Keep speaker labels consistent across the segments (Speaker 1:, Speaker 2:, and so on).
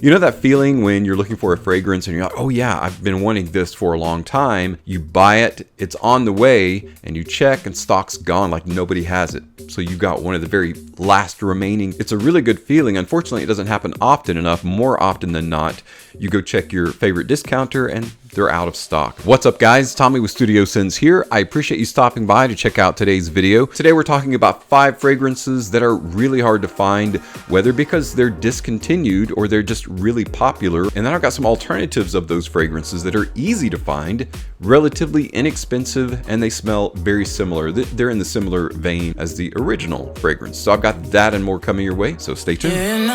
Speaker 1: You know that feeling when you're looking for a fragrance and you're like, oh yeah, I've been wanting this for a long time. You buy it, it's on the way, and you check and stock's gone like nobody has it. So you got one of the very last remaining. It's a really good feeling. Unfortunately, it doesn't happen often enough. More often than not, you go check your favorite discounter and they're out of stock. What's up guys, Tommy with Studio Sense here. I appreciate you stopping by to check out today's video. Today we're talking about 5 fragrances that are really hard to find, whether because they're discontinued or they're just really popular. And then I've got some alternatives of those fragrances that are easy to find, relatively inexpensive, and they smell very similar. They're in the similar vein as the original fragrance. So I've got that and more coming your way, so stay tuned.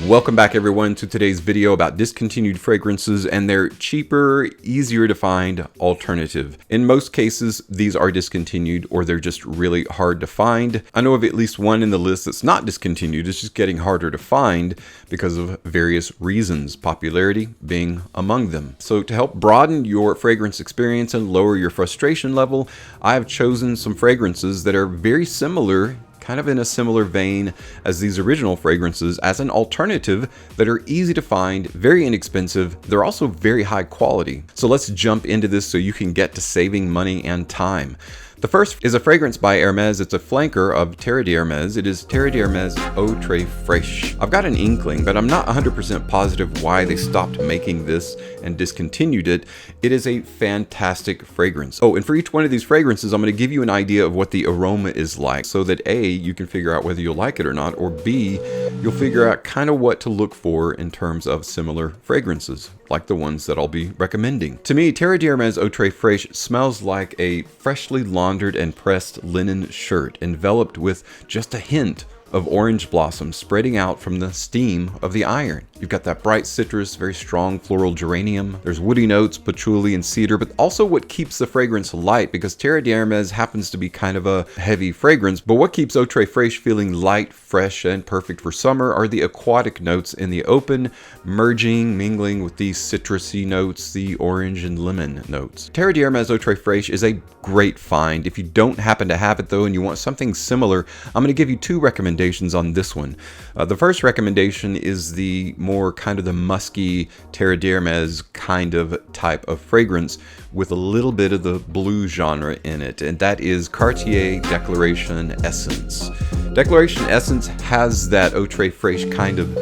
Speaker 1: Welcome back everyone to today's video about discontinued fragrances and their cheaper, easier to find alternative. In most cases, these are discontinued or they're just really hard to find. I know of at least one in the list that's not discontinued. It's just getting harder to find because of various reasons, popularity being among them. So to help broaden your fragrance experience and lower your frustration level, I have chosen some fragrances that are very similar, kind of in a similar vein as these original fragrances, as an alternative that are easy to find, very inexpensive. They're also very high quality. So let's jump into this so you can get to saving money and time. The first is a fragrance by Hermès. It's a flanker of Terre d'Hermès. It is Terre d'Hermès Eau Très Fraîche. I've got an inkling, but I'm not 100% positive why they stopped making this and discontinued it. It is a fantastic fragrance. Oh, and for each one of these fragrances, I'm going to give you an idea of what the aroma is like so that A, you can figure out whether you'll like it or not, or B, you'll figure out kind of what to look for in terms of similar fragrances, like the ones that I'll be recommending. To me, Terre d'Hermès Eau Très Fraîche smells like a freshly laundered and pressed linen shirt, enveloped with just a hint of orange blossom spreading out from the steam of the iron. You've got that bright citrus, very strong floral geranium. There's woody notes, patchouli and cedar, but also what keeps the fragrance light, because Terre d'Hermès happens to be kind of a heavy fragrance, but what keeps Eau Très Fraîche feeling light, fresh, and perfect for summer are the aquatic notes in the open, mingling with the citrusy notes, the orange and lemon notes. Terre d'Hermès Eau Très Fraîche is a great find. If you don't happen to have it though, and you want something similar, I'm going to give you 2 recommendations on this one. The first recommendation is the more kind of the musky Terre d'Hermès kind of type of fragrance with a little bit of the blue genre in it, and that is Cartier Declaration Essence. Declaration Essence has that Eau Très Fraîche kind of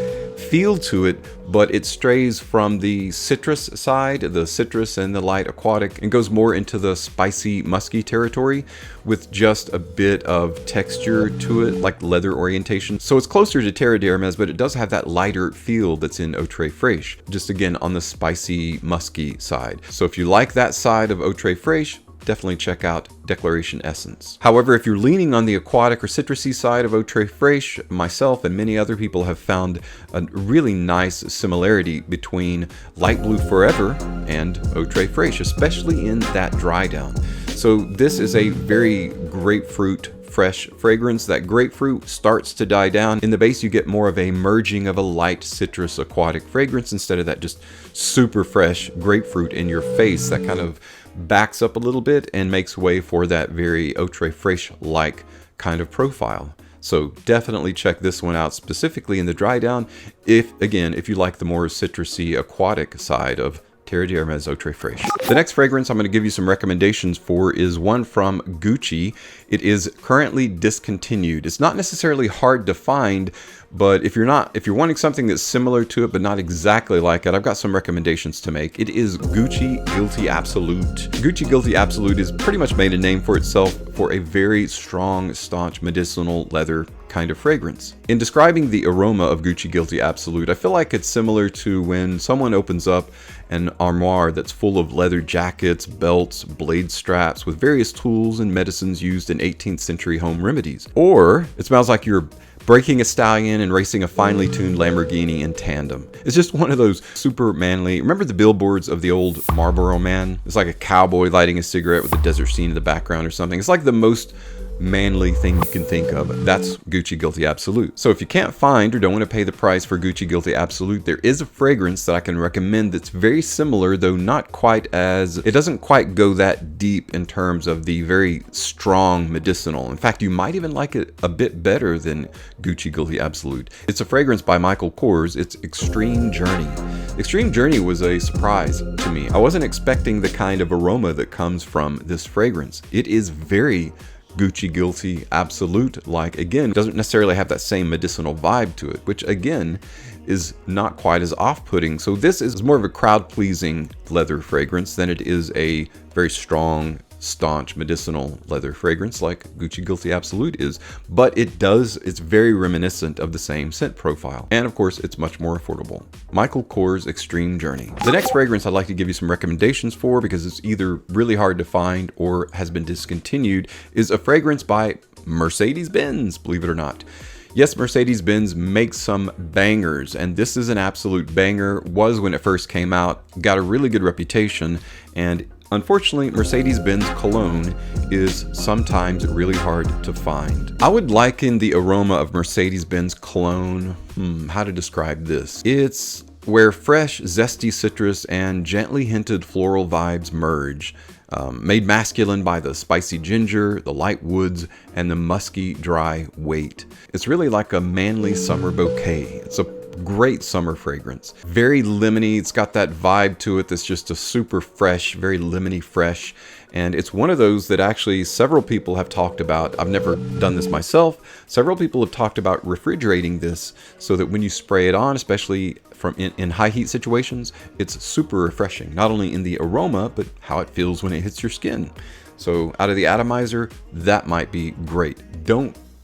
Speaker 1: feel to it, but it strays from the citrus side, the citrus and the light aquatic, and goes more into the spicy, musky territory with just a bit of texture to it, like leather orientation. So it's closer to Terre d'Hermès, but it does have that lighter feel that's in Eau Très Fraîche, just again on the spicy, musky side. So if you like that side of Eau Très Fraîche, definitely check out Declaration Essence. However, if you're leaning on the aquatic or citrusy side of Eau Très Fraîche, myself and many other people have found a really nice similarity between Light Blue Forever and Eau Très Fraîche, especially in that dry down. So this is a very grapefruit fresh fragrance. That grapefruit starts to die down. In the base, you get more of a merging of a light citrus aquatic fragrance instead of that just super fresh grapefruit in your face. That kind of backs up a little bit and makes way for that very Eau Très Fraîche-like kind of profile. So definitely check this one out, specifically in the dry down, if you like the more citrusy aquatic side of Terre d'Hermès Eau Très Fraîche. The next fragrance I'm going to give you some recommendations for is one from Gucci. It is currently discontinued. It's not necessarily hard to find, but if you're wanting something that's similar to it but not exactly like it, I've got some recommendations to make. It is Gucci Guilty Absolute. Gucci Guilty Absolute has pretty much made a name for itself for a very strong, staunch medicinal leather kind of fragrance. In describing the aroma of Gucci Guilty Absolute, I feel like it's similar to when someone opens up an armoire that's full of leather jackets, belts, blade straps with various tools and medicines used in 18th century home remedies. Or it smells like you're breaking a stallion and racing a finely tuned Lamborghini in tandem. It's just one of those super manly. Remember the billboards of the old Marlboro Man? It's like a cowboy lighting a cigarette with a desert scene in the background or something. It's like the most manly thing you can think of. That's Gucci Guilty Absolute. So if you can't find or don't want to pay the price for Gucci Guilty Absolute, there is a fragrance that I can recommend that's very similar, though not quite as, it doesn't quite go that deep in terms of the very strong medicinal. In fact, you might even like it a bit better than Gucci Guilty Absolute. It's a fragrance by Michael Kors. It's Extreme Journey. Extreme Journey was a surprise to me. I wasn't expecting the kind of aroma that comes from this fragrance. It is very Gucci Guilty Absolute like. Again, doesn't necessarily have that same medicinal vibe to it, which again is not quite as off-putting. So this is more of a crowd-pleasing leather fragrance than it is a very strong, staunch medicinal leather fragrance like Gucci Guilty Absolute is, but it's very reminiscent of the same scent profile, and of course it's much more affordable. Michael Kors Extreme Journey. The next fragrance I'd like to give you some recommendations for, because it's either really hard to find or has been discontinued, is a fragrance by Mercedes-Benz, believe it or not. Yes, Mercedes-Benz makes some bangers, and this is an absolute banger. Was when it first came out, got a really good reputation, and unfortunately, Mercedes-Benz cologne is sometimes really hard to find. I would liken the aroma of Mercedes-Benz cologne, how to describe this? It's where fresh, zesty citrus and gently hinted floral vibes merge. Made masculine by the spicy ginger, the light woods, and the musky, dry weight. It's really like a manly summer bouquet. It's a great summer fragrance. Very lemony. It's got that vibe to it that's just a super fresh, very lemony fresh. And it's one of those that actually several people have talked about. I've never done this myself. Several people have talked about refrigerating this so that when you spray it on, especially in high heat situations, it's super refreshing. Not only in the aroma, but how it feels when it hits your skin. So out of the atomizer, that might be great.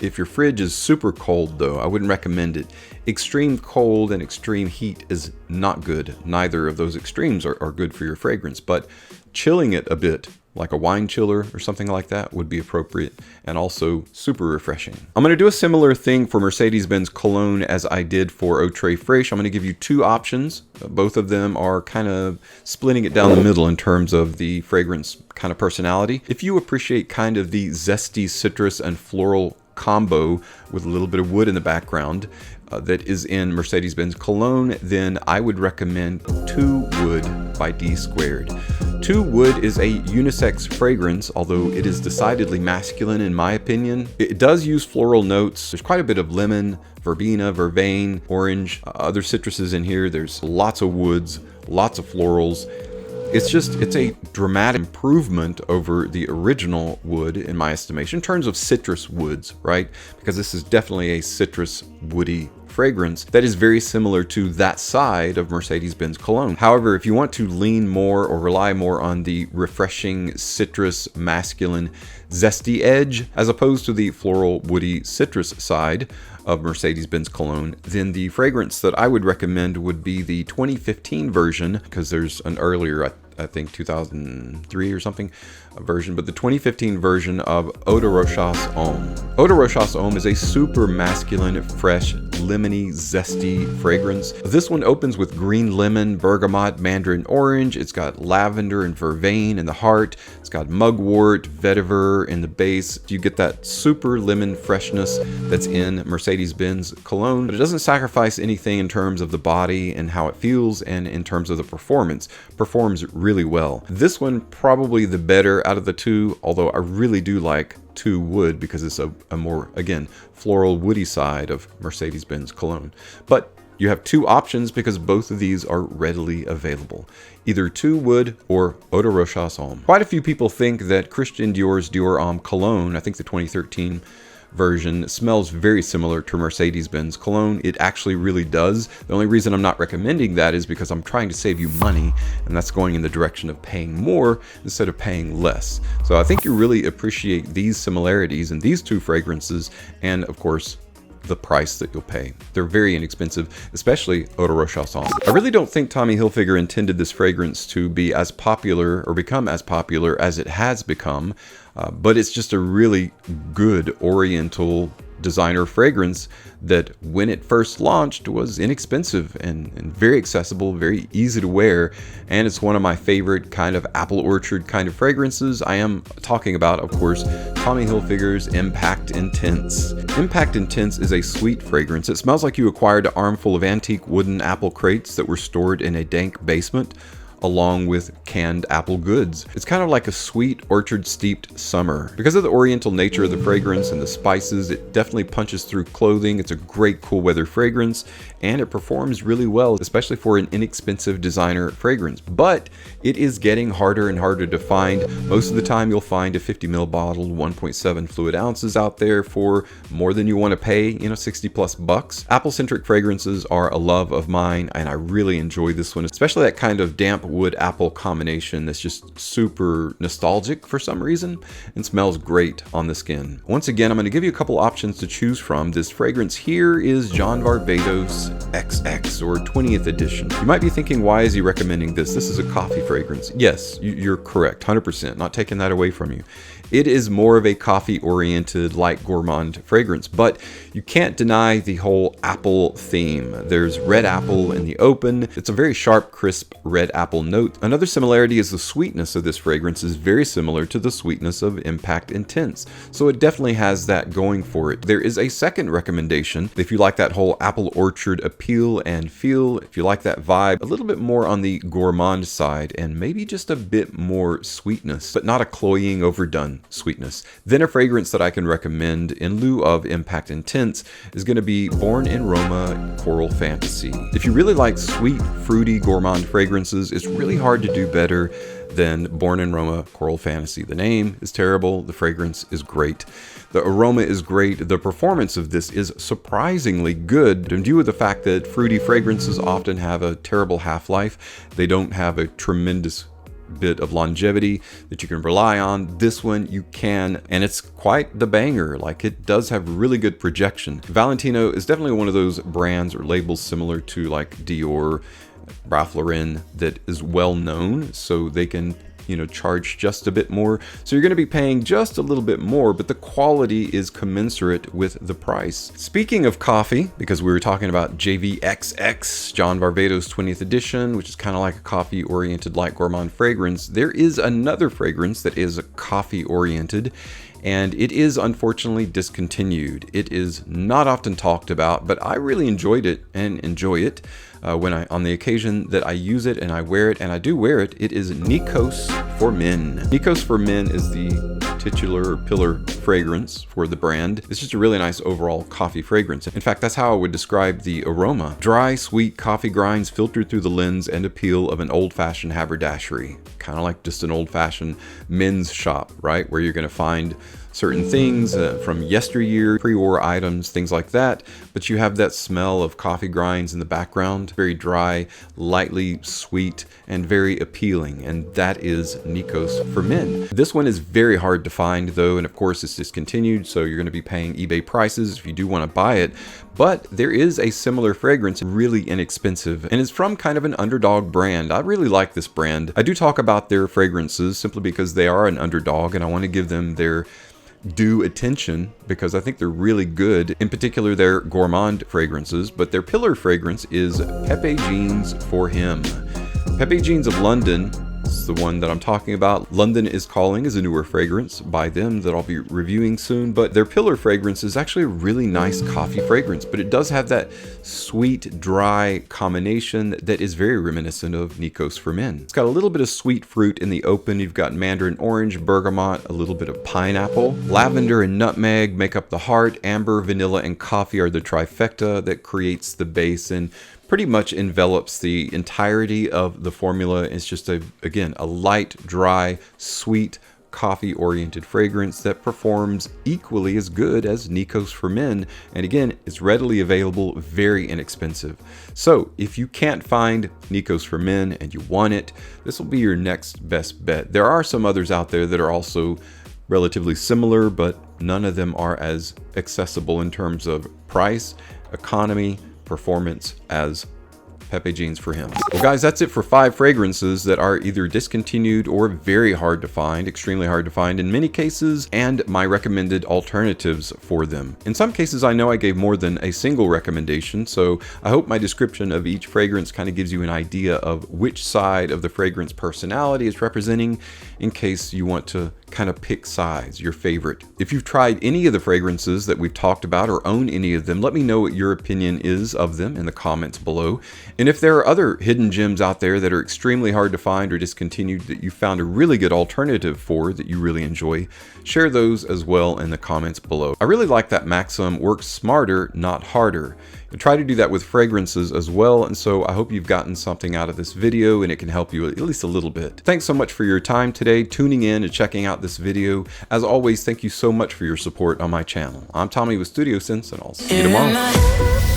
Speaker 1: If your fridge is super cold though, I wouldn't recommend it. Extreme cold and extreme heat is not good. Neither of those extremes are good for your fragrance, but chilling it a bit, like a wine chiller or something like that, would be appropriate and also super refreshing. I'm going to do a similar thing for Mercedes-Benz cologne as I did for Eau Très Fraîche. I'm going to give you two options. Both of them are kind of splitting it down the middle in terms of the fragrance kind of personality. If you appreciate kind of the zesty citrus and floral combo with a little bit of wood in the background that is in Mercedes-Benz cologne, then I would recommend 2 Wood by D Squared. 2 Wood is a unisex fragrance, although it is decidedly masculine in my opinion. It does use floral notes. There's quite a bit of lemon, verbena, vervain, orange, other citruses in here. There's lots of woods, lots of florals. It's a dramatic improvement over the original wood in my estimation, in terms of citrus woods, right? Because this is definitely a citrus woody fragrance that is very similar to that side of Mercedes-Benz cologne. However, if you want to lean more or rely more on the refreshing citrus, masculine, zesty edge, as opposed to the floral, woody, citrus side of Mercedes-Benz cologne, then the fragrance that I would recommend would be the 2015 version, because there's an earlier, I think 2003 or something, version, but the 2015 version of Eau de Rochas Homme. Eau de Rochas Homme is a super masculine, fresh, lemony, zesty fragrance. This one opens with green lemon, bergamot, mandarin orange. It's got lavender and vervain in the heart. It's got mugwort, vetiver in the base. You get that super lemon freshness that's in Mercedes-Benz cologne, but it doesn't sacrifice anything in terms of the body and how it feels, and in terms of the performance. Performs really well. This one probably the better out of the two, although I really do like 2 Wood because it's a more, again, floral woody side of Mercedes-Benz cologne. But you have 2 options because both of these are readily available. Either 2 Wood or Eau de Rochas Homme. Quite a few people think that Christian Dior's Dior Homme cologne, I think the 2013 version, smells very similar to Mercedes-Benz cologne. It actually really does. The only reason I'm not recommending that is because I'm trying to save you money, and that's going in the direction of paying more instead of paying less. So I think you really appreciate these similarities in these 2 fragrances, and of course the price that you'll pay. They're very inexpensive, especially Eau de Rochas Homme. I really don't think Tommy Hilfiger intended this fragrance to be as popular or become as popular as it has become, but it's just a really good oriental designer fragrance that when it first launched was inexpensive and very accessible, very easy to wear, and it's one of my favorite kind of apple orchard kind of fragrances. I am talking about, of course, Tommy Hilfiger's Impact Intense. Impact Intense is a sweet fragrance. It smells like you acquired an armful of antique wooden apple crates that were stored in a dank basement, along with canned apple goods. It's kind of like a sweet orchard steeped summer. Because of the oriental nature of the fragrance and the spices, it definitely punches through clothing. It's a great cool weather fragrance, and it performs really well, especially for an inexpensive designer fragrance. But it is getting harder and harder to find. Most of the time you'll find a 50 ml bottle, 1.7 fluid ounces out there for more than you want to pay, 60 plus bucks. Apple-centric fragrances are a love of mine, and I really enjoy this one, especially that kind of damp wood apple combination that's just super nostalgic for some reason and smells great on the skin. Once again, I'm going to give you a couple options to choose from. This fragrance here is John Varvatos XX or 20th edition. You might be thinking, why is he recommending this? This is a coffee fragrance. Yes, you're correct, 100%, not taking that away from you. It is more of a coffee-oriented, light gourmand fragrance, but you can't deny the whole apple theme. There's red apple in the open. It's a very sharp, crisp red apple note. Another similarity is the sweetness of this fragrance is very similar to the sweetness of Impact Intense, so it definitely has that going for it. There is a second recommendation. If you like that whole apple orchard appeal and feel, if you like that vibe, a little bit more on the gourmand side and maybe just a bit more sweetness, but not a cloying, overdone sweetness, then a fragrance that I can recommend in lieu of Impact Intense is going to be Born in Roma Coral Fantasy. If you really like sweet, fruity, gourmand fragrances, it's really hard to do better than Born in Roma Coral Fantasy. The name is terrible, the fragrance is great, the aroma is great, the performance of this is surprisingly good in view of the fact that fruity fragrances often have a terrible half-life. They don't have a tremendous bit of longevity that you can rely on. This one you can, and it's quite the banger. Like, it does have really good projection. Valentino is definitely one of those brands or labels similar to like Dior, Ralph Lauren, that is well known, so they can charge just a bit more. So you're going to be paying just a little bit more, but the quality is commensurate with the price. Speaking of coffee, because we were talking about JVXX, John Varvatos 20th edition, which is kind of like a coffee-oriented light gourmand fragrance, there is another fragrance that is coffee-oriented, and it is unfortunately discontinued. It is not often talked about, but I really enjoyed it and enjoy it on the occasion that I use it and I wear it, and I do wear it. It is Nikos for Men. Nikos for Men is the titular or pillar fragrance for the brand. It's just a really nice overall coffee fragrance. In fact, that's how I would describe the aroma. Dry, sweet coffee grinds filtered through the lens and appeal of an old-fashioned haberdashery. Kind of like just an old-fashioned men's shop, right? Where you're going to find certain things from yesteryear, pre-war items, things like that, but you have that smell of coffee grinds in the background. Very dry, lightly sweet, and very appealing, and that is Nikos for Men. This one is very hard to find though, and of course it's discontinued, so you're going to be paying eBay prices if you do want to buy it, but there is a similar fragrance, really inexpensive, and it's from kind of an underdog brand. I really like this brand. I do talk about their fragrances simply because they are an underdog, and I want to give them their due attention because I think they're really good, in particular their gourmand fragrances, but their pillar fragrance is Pepe Jeans for Him. Pepe Jeans of London is the one that I'm talking about. London is Calling is a newer fragrance by them that I'll be reviewing soon, but their pillar fragrance is actually a really nice coffee fragrance, but it does have that sweet, dry combination that is very reminiscent of Nikos for Men. It's got a little bit of sweet fruit in the open. You've got mandarin orange, bergamot, a little bit of pineapple. Lavender and nutmeg make up the heart. Amber, vanilla, and coffee are the trifecta that creates the base and pretty much envelops the entirety of the formula. It's just again, a light, dry, sweet, coffee-oriented fragrance that performs equally as good as Nikos for Men, and again, it's readily available, very inexpensive. So if you can't find Nikos for Men and you want it, this will be your next best bet. There are some others out there that are also relatively similar, but none of them are as accessible in terms of price, economy, performance as Pepe jeans for him. Well guys, that's it for 5 fragrances that are either discontinued or very hard to find, extremely hard to find in many cases, and my recommended alternatives for them. In some cases I know I gave more than a single recommendation, so I hope my description of each fragrance kind of gives you an idea of which side of the fragrance personality it's representing, in case you want to kind of pick sides, your favorite. If you've tried any of the fragrances that we've talked about or own any of them, let me know what your opinion is of them in the comments below. And if there are other hidden gems out there that are extremely hard to find or discontinued that you found a really good alternative for that you really enjoy, share those as well in the comments below. I really like that maxim, work smarter, not harder. And try to do that with fragrances as well, and so I hope you've gotten something out of this video and it can help you at least a little bit. Thanks so much for your time today, tuning in and checking out this video. As always, thank you so much for your support on my channel. I'm Tommy with Studio Sense, and I'll see you tomorrow.